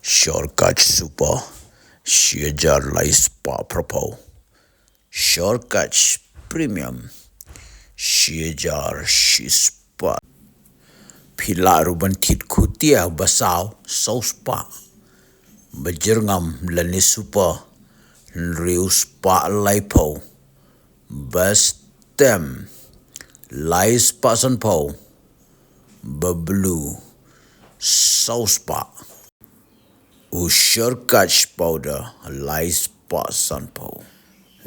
Shortcut super, siejar lypa propos. Shortcut premium, siejar shispa. Pilar ruban thied kutia basau sauspa. Berjerngam lani super, rius pa lypo. Bastem, lais pa sanpo. Bablu, sauspa. Shortcut powder, lies sanpo.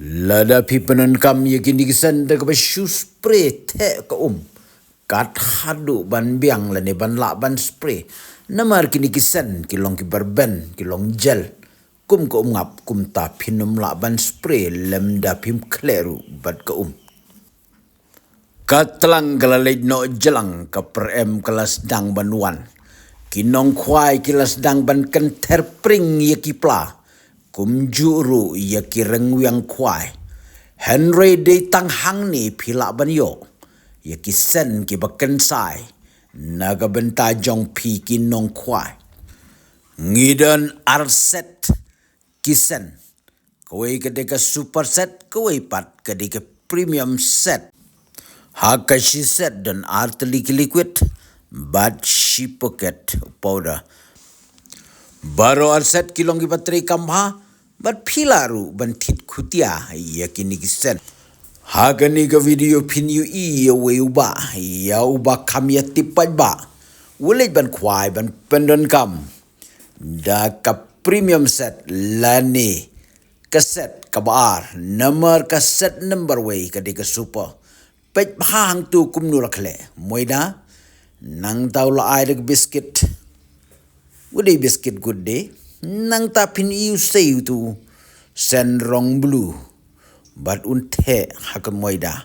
Lada pipanan kam yakin dikisan da ka shoe spray te ka kat hadu ban biang lane ban la ban spray. Namar kini kisan kilong ki barben kilong gel. Kum ka ngap kum ta pinum la ban spray lem da pim kleru bat ka Katlang kalalay no jelang ka perem kelas dang banuan. Kinong khwai kilas dang ban kenter pring ya kipla. Kum juru ya kirengwiang khwai. Henry de tang hang ni pila ban yo. Ya kisen ki baken sai. Naga benta jong pi kinong khwai. Ngidon arset kisen. Kawai kedeka super set, kawai pat kedeka premium set. Hakashi set dan arteli liquid. But she pocket powder. Baru arset kilong kibatri kamha, but pilaru bantit kutia yakini kisen. Hagani ka video pin yu ya uba ya uba kam ya tipaj ba. Ulit ban khwai ban pendon kam. Da ka premium set lani kaset kabar number kaset number way kadika super. Pej hang tu kumnu rakle moida. Nangta ula air biscuit. Udah biscuit good day. Nangta pin siew tu sen rong blue. But unte hak moida.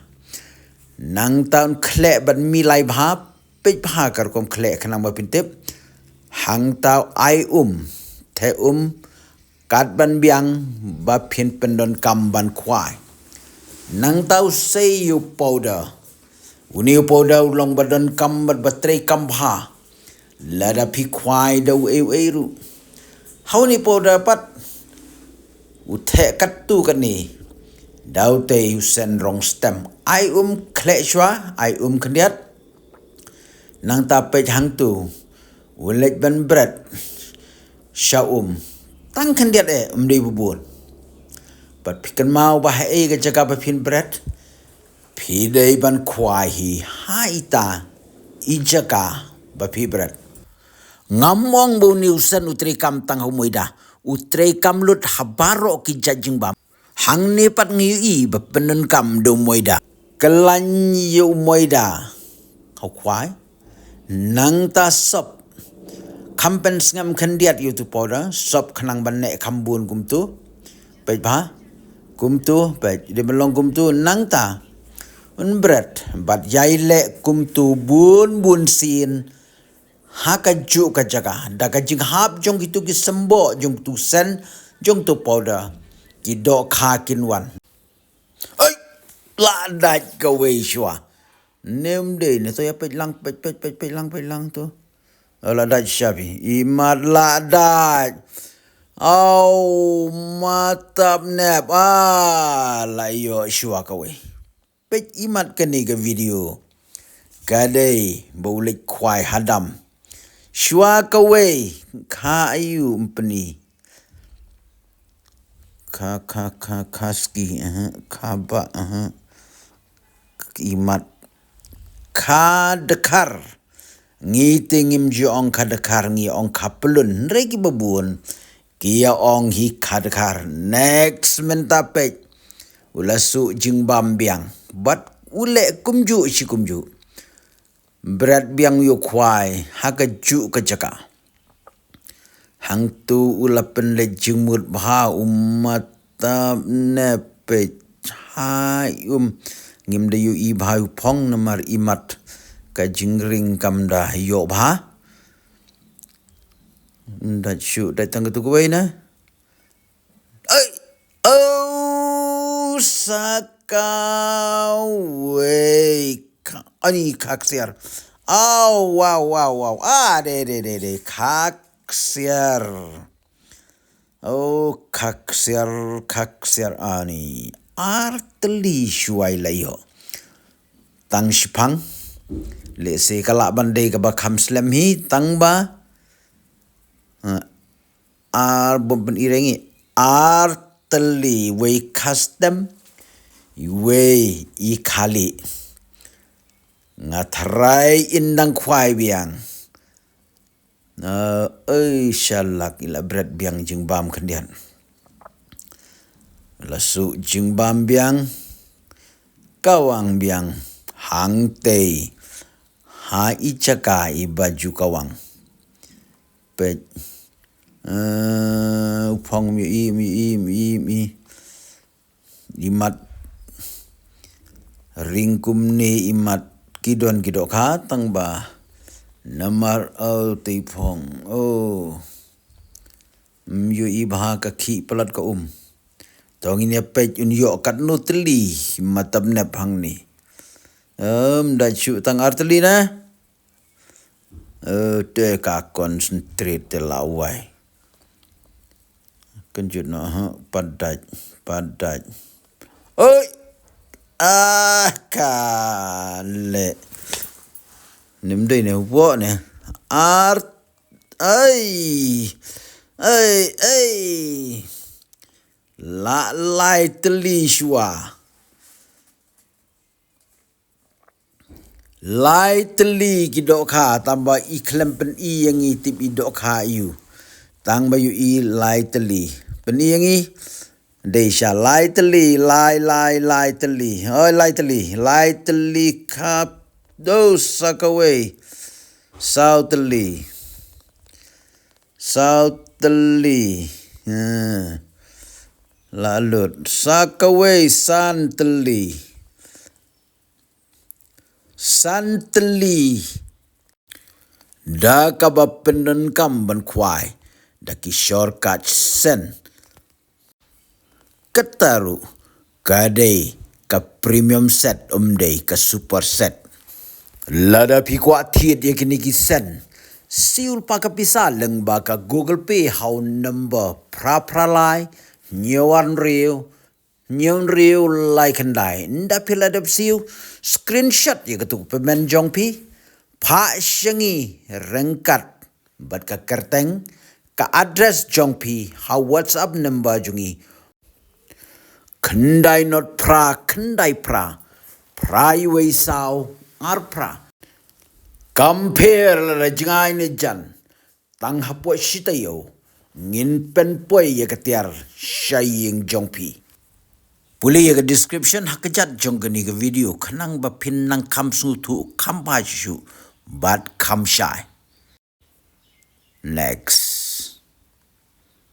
Nangta un klek bat milai bha pej bha kar kom klek kanang ba pintip. Hang tau ai te kat ban biang ba pynpon kam ban kwah. Nangta siew powder. Uni powder long badan kam batray kam bha. Lada pi khwai dau eu. How ni powder pat. Uthe kat tu kan ni. Dau te sen rong stem. Ai klek shwa, ai kendiat. Nang tapej hang tu. Ulet ban bread. Sya tang kendiat di bubun. Pat pikan mau bah ke jaga pin bread. Pidai ban kwah hi haita ijaka bapi berat. Ngamong bu niusan utri kam tang humoida. Utri kam lut habaro ki jajing bam. Hang ni pat ngiui bepenun kam do moida. Kelan yu moida. Hau kwai. Nang ta sop. Kampen sengam kendiat yu tu powder. Sop kenang ban nek kambun kum tu. Baik bah. Kum tu. Baik. Dia melong kum tu. Nang ta. Berat, bat yai le kum tu bun sin hakaju ka jaga da ka jing hap jong itu ki sembo jong tu sen jong tu powder ki do kha kin wan ai la dai ka we shwa nem de ne so ya pe lang tu la dai shaphi imat la dai au matap nep la yo shwa ka we pej imat kani ke video. Kadai baulik khwai hadam. Shwa kawai ka ayu mpeni. Kaski kaba imat kadekar. Ngitingim jong kadekar ngi ong kapelun regi babun. Kia ong hi kadekar. Next mentapej. Ulasu jing bambiang. But ule kumju si kumju. Berat biang yu khwai. Haka ju ke jaka. Hang tu ulapen le jimut bha umatab nepe. Hai ngim de yu i bha pong namar imat. Ka jingring kam dah yo bha. Dat syu datang ke tu kuwai na. Oh sakau ani kaksiar. Oh wow. De. kaksiar. Oh, kaksiar ani. Arteli shuai layo. Tang shipang. Le se kalak bandai ka bakam slam hi tang ba. Ar bompen irengi. Arteli we custom. We ikali. Ngatarai indang khwai biang. Shalak ila berat biang jingbam kendian. Lasu jingbam biang. Kawang biang. Hang tei. Ha icaka i baju kawang. Pet. Upang mi. Imat. Ringkum ni imat. Kidon kidok katang ba. Namar tipong. Myu ibha ka ki pelat ka Tongin ya pej un yo kat no teli matab nep hang ni. Da chu tang arteli na. Te ka concentrate te lawai. Kenjut no padat. Oi. Kale. Nimdai ne wo ne. La lai teli shua. Lai teli kidok kha tambah iklem pen i yang i tip idok kha yu. Tang bayu i lai teli. Pen i yang i. Desha lai teli. Lai teli. Lai teli kap. Dos sakaway. Sau teli. Lalut. Sakaway san teli. Da kaba pynpoi kamban khwai. Da ki shortcut sen. Ketaru. Kadai. Ka premium set day. Ka super set. Lada pi kwah thied ya kini ki sen. Siew pa ka pisa leng ba ka Google Pay how number pra nyawan riu like handai. Nda pila dap siew screenshot ya ketuk pemen jong pi. Phah syangi rengkat bat ka kerteng ka address jong pi how WhatsApp number jungi. Kendai not kendai pra. Iwe sao arpra. Compare la jangai ne jan. Tang hapoh shitaiew. Ngin pynpoi ya ketiar syaying jong pi. Puli ya ke description hakajat jong gani ke video. Kenang ba pin nang kam su tu kam ba shu. But kam shy. Next.